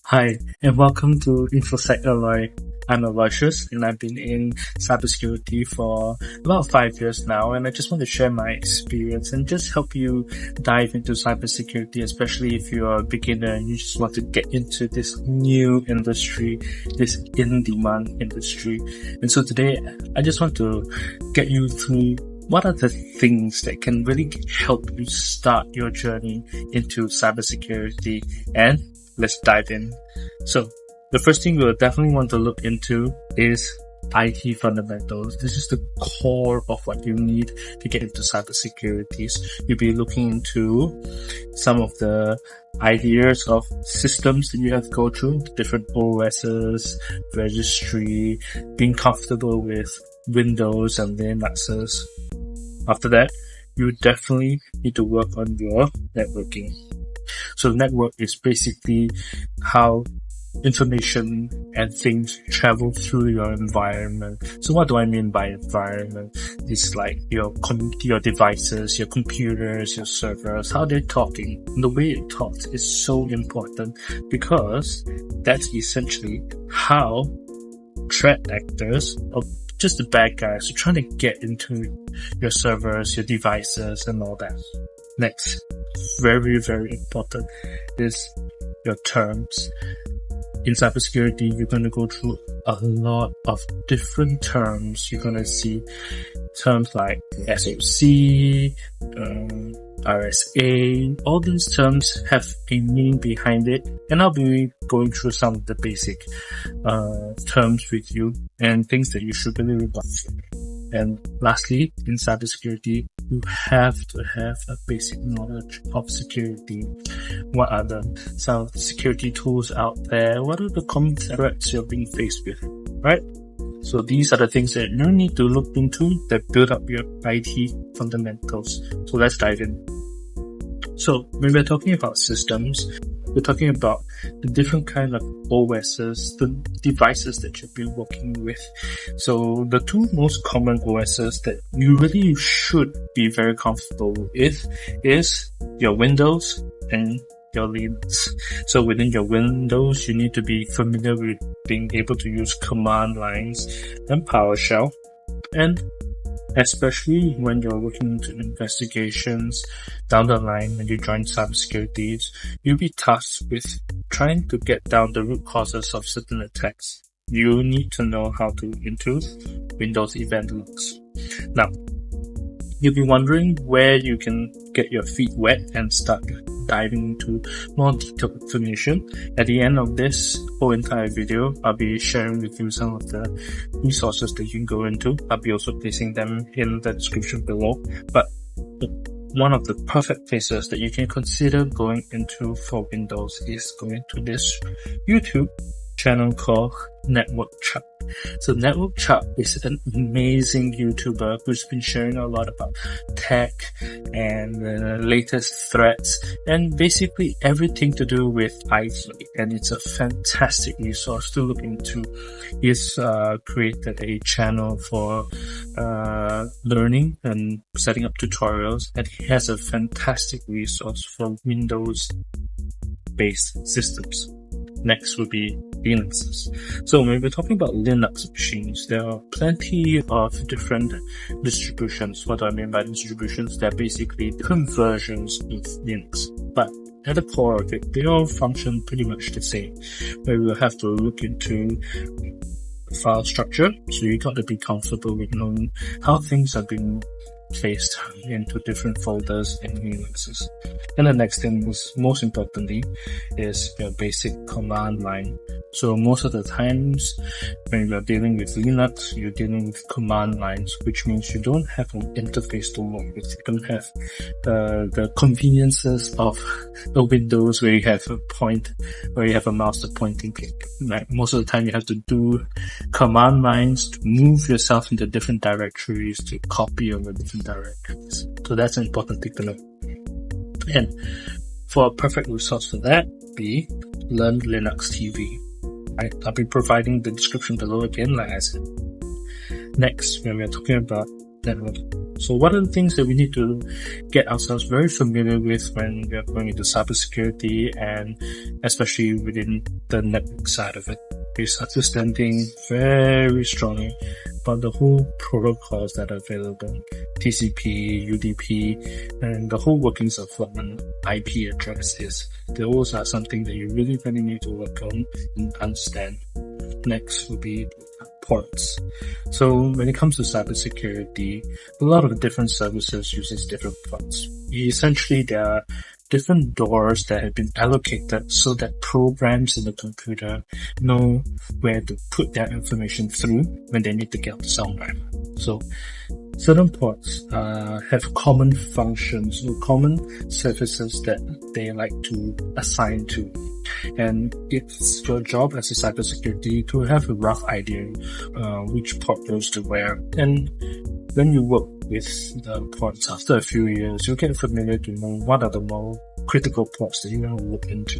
Hi, and welcome to InfoSec Alloy. I'm Aloysius, and I've been in cybersecurity for about 5 years now, and I just want to share my experience and just help you dive into cybersecurity, especially if you're a beginner and you just want to get into this new industry, this in-demand industry. And so today, I just want to get you through what are the things that can really help you start your journey into cybersecurity, and let's dive in. So the first thing we'll definitely want to look into is IT fundamentals. This is the core of what you need to get into cybersecurity. You'll be looking into some of the ideas of systems that you have to go through, different OSs, registry, being comfortable with Windows and Linuxes. After that, you definitely need to work on your networking. So network is basically how information and things travel through your environment. So what do I mean by environment? It's like your devices, your computers, your servers, how they're talking. And the way it talks is so important because that's essentially how threat actors or just the bad guys are trying to get into your servers, your devices, and all that. Next, very, very important is your terms. In cybersecurity, you're going to go through a lot of different terms. You're going to see terms like SOC, RSA. All these terms have a meaning behind it, and I'll be going through some of the basic terms with you and things that you should really look at. And lastly, in cybersecurity, you have to have a basic knowledge of security. What are some of the security tools out there? What are the common threats you're being faced with, right? So these are the things that you need to look into that build up your IT fundamentals. So let's dive in. So when we're talking about systems, we're talking about the different kind of OSs, the devices that you've been working with. So the two most common OSs that you really should be very comfortable with is your Windows and your Linux. So within your Windows, you need to be familiar with being able to use command lines and PowerShell. And especially when you're looking into investigations down the line when you join cybersecurity, you'll be tasked with trying to get down the root causes of certain attacks. You need to know how to into Windows event logs. Now, you'll be wondering where you can get your feet wet and start diving into more detailed information. At the end of this whole entire video, I'll be sharing with you some of the resources that you can go into. I'll be also placing them in the description below. But one of the perfect places that you can consider going into for Windows is going to this YouTube channel called NetworkChuck. So NetworkChuck is an amazing YouTuber who's been sharing a lot about tech and the latest threats and basically everything to do with IT. And it's a fantastic resource to look into. He's created a channel for learning and setting up tutorials, and he has a fantastic resource for Windows-based systems. Next would be Linuxes. So when we're talking about Linux machines, there are plenty of different distributions. What do I mean by distributions? They're basically different versions of Linux. But at the core of it, they all function pretty much the same. Where we'll have to look into file structure. So you got to be comfortable with knowing how things are being placed into different folders in Linuxes. And the next thing most importantly is your basic command line. So most of the times when you're dealing with Linux, you're dealing with command lines, which means you don't have an interface to work with. You don't have the conveniences of the Windows where you have a mouse to point and click. Like most of the time you have to do command lines to move yourself into different directories, to copy over different directories. So that's an important thing to know. And for a perfect resource for that, be Learn Linux TV. I'll be providing the description below again, like I said. Next, when we're talking about network, So what are the things that we need to get ourselves very familiar with when we are going into cybersecurity, and especially within the network side of it, is understanding very strongly about the whole protocols that are available, TCP, UDP, and the whole workings of what an IP address is. Those are something that you really need to work on and understand. Next will be ports. So when it comes to cybersecurity, a lot of different services uses different ports. Essentially, there are different doors that have been allocated so that programs in the computer know where to put their information through when they need to get somewhere. So certain ports have common functions or common services that they like to assign to. And it's your job as a cybersecurity to have a rough idea which port goes to where. And when you work with the ports after a few years, you'll get familiar to know what are the more critical ports that you want to look into.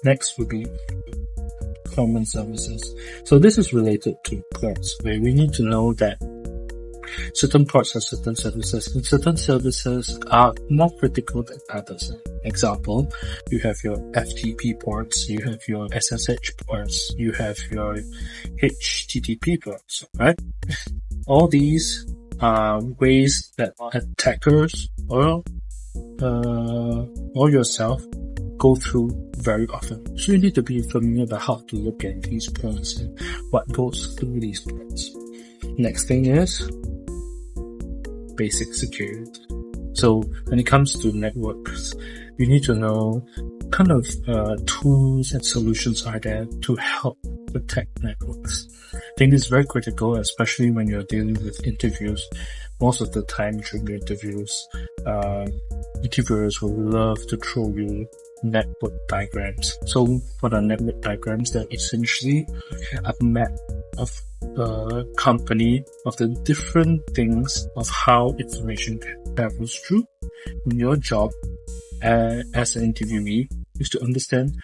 Next would be common services. So this is related to ports, where we need to know that certain ports have certain services, and certain services are more critical than others. Example, you have your FTP ports, you have your SSH ports, you have your HTTP ports, right? All these are ways that attackers or yourself go through very often. So you need to be familiar about how to look at these ports and what goes through these ports. Next thing is basic security. So when it comes to networks, you need to know kind of tools and solutions are there to help protect networks. I think this is very critical, especially when you're dealing with interviews. Most of the time during the interviews, interviewers will love to throw you network diagrams. So what are network diagrams? They're essentially a map of the company, of the different things of how information travels through. And your job as an interviewee is to understand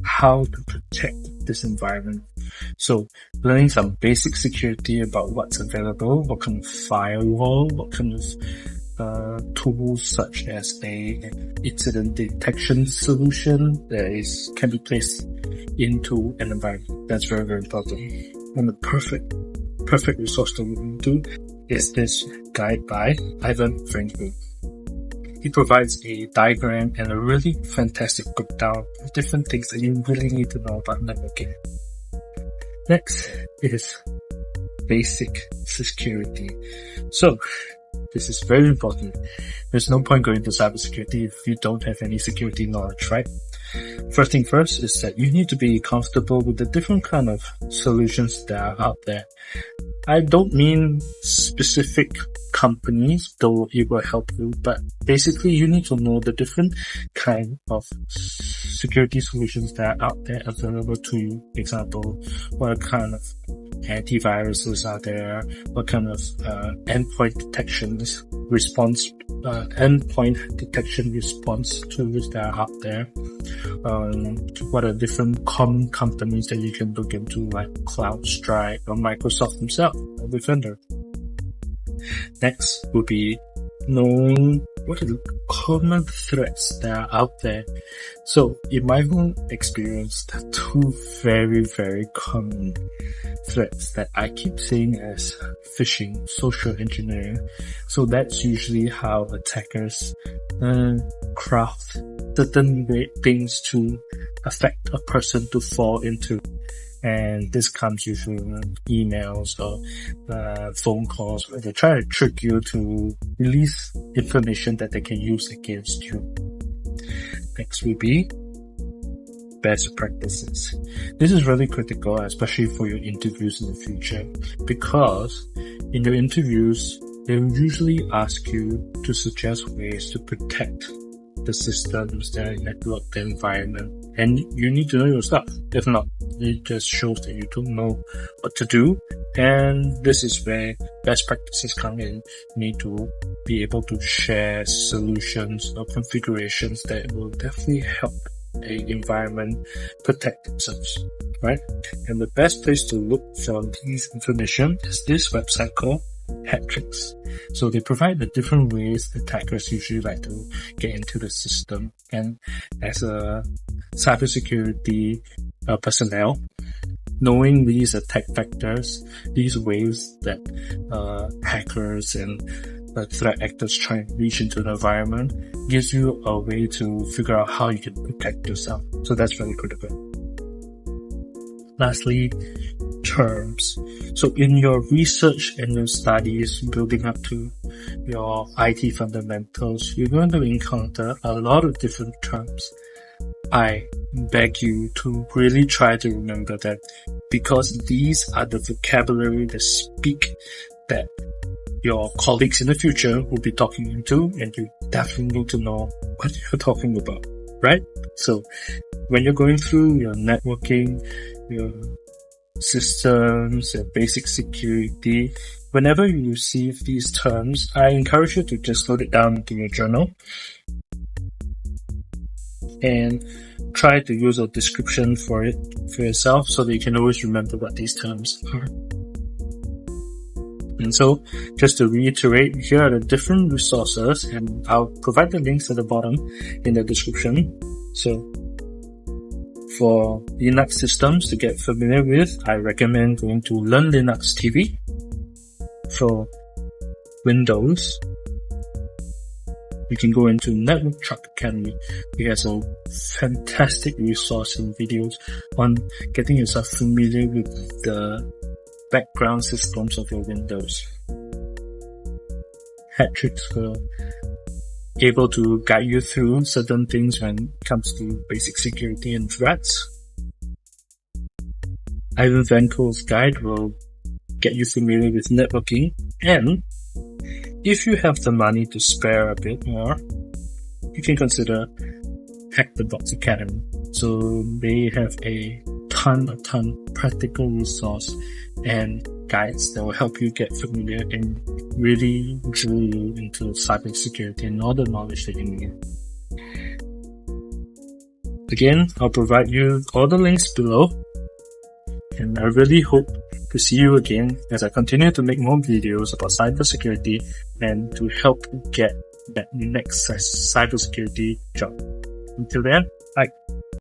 how to protect this environment. So learning some basic security about what's available, what kind of firewall, what kind of tools such as a incident detection solution that can be placed into an environment. That's very, very important. And the perfect resource to look into is this guide by Ivan Frankel. He provides a diagram and a really fantastic breakdown of different things that you really need to know about networking. Next is basic security. So this is very important. There's no point going to cybersecurity if you don't have any security knowledge, right? First thing first is that you need to be comfortable with the different kind of solutions that are out there. I don't mean specific companies, though it will help you, but basically you need to know the different kind of security solutions that are out there available to you. Example, what kind of antiviruses are there, what kind of endpoint detection response tools that are out there, what are different common companies that you can look into, like CrowdStrike or Microsoft themselves, or Defender. Next would be knowing what are the common threats that are out there. So in my own experience, there are two very, very common threats that I keep seeing as phishing, social engineering. So that's usually how attackers craft certain things to affect a person to fall into. And this comes usually in emails or phone calls where they try to trick you to release information that they can use against you. Next will be best practices. This is really critical, especially for your interviews in the future, because in your interviews, they will usually ask you to suggest ways to protect the systems, the network, the environment, and you need to know your stuff. If not, it just shows that you don't know what to do, and this is where best practices come in. You need to be able to share solutions or configurations that will definitely help an environment protect themselves, right? And the best place to look for these information is this website called hat tricks. So they provide the different ways attackers usually like to get into the system. And as a cybersecurity personnel, knowing these attack vectors, these ways that hackers and threat actors try and reach into the environment, gives you a way to figure out how you can protect yourself. So that's very critical. Lastly, terms. So in your research and your studies building up to your IT fundamentals, you're going to encounter a lot of different terms. I beg you to really try to remember that, because these are the vocabulary that speak that your colleagues in the future will be talking into, and you definitely need to know what you're talking about, right? So when you're going through your networking, your systems, your basic security, whenever you receive these terms, I encourage you to just note it down into your journal and try to use a description for it for yourself so that you can always remember what these terms are. And so, just to reiterate, here are the different resources, and I'll provide the links at the bottom in the description. So, for Linux systems to get familiar with, I recommend going to Learn Linux TV. For Windows, you can go into NetworkChuck Academy. It has a fantastic resource and videos on getting yourself familiar with the background systems of your Windows. Hat tricks are able to guide you through certain things when it comes to basic security and threats. Ivan Vanko's guide will get you familiar with networking, and if you have the money to spare a bit more, you can consider Hack the Box Academy. So they have a ton practical resource and guides that will help you get familiar and really drill you into cybersecurity and all the knowledge that you need. Again, I'll provide you all the links below, and I really hope to see you again as I continue to make more videos about cybersecurity and to help get that next cybersecurity job. Until then, bye.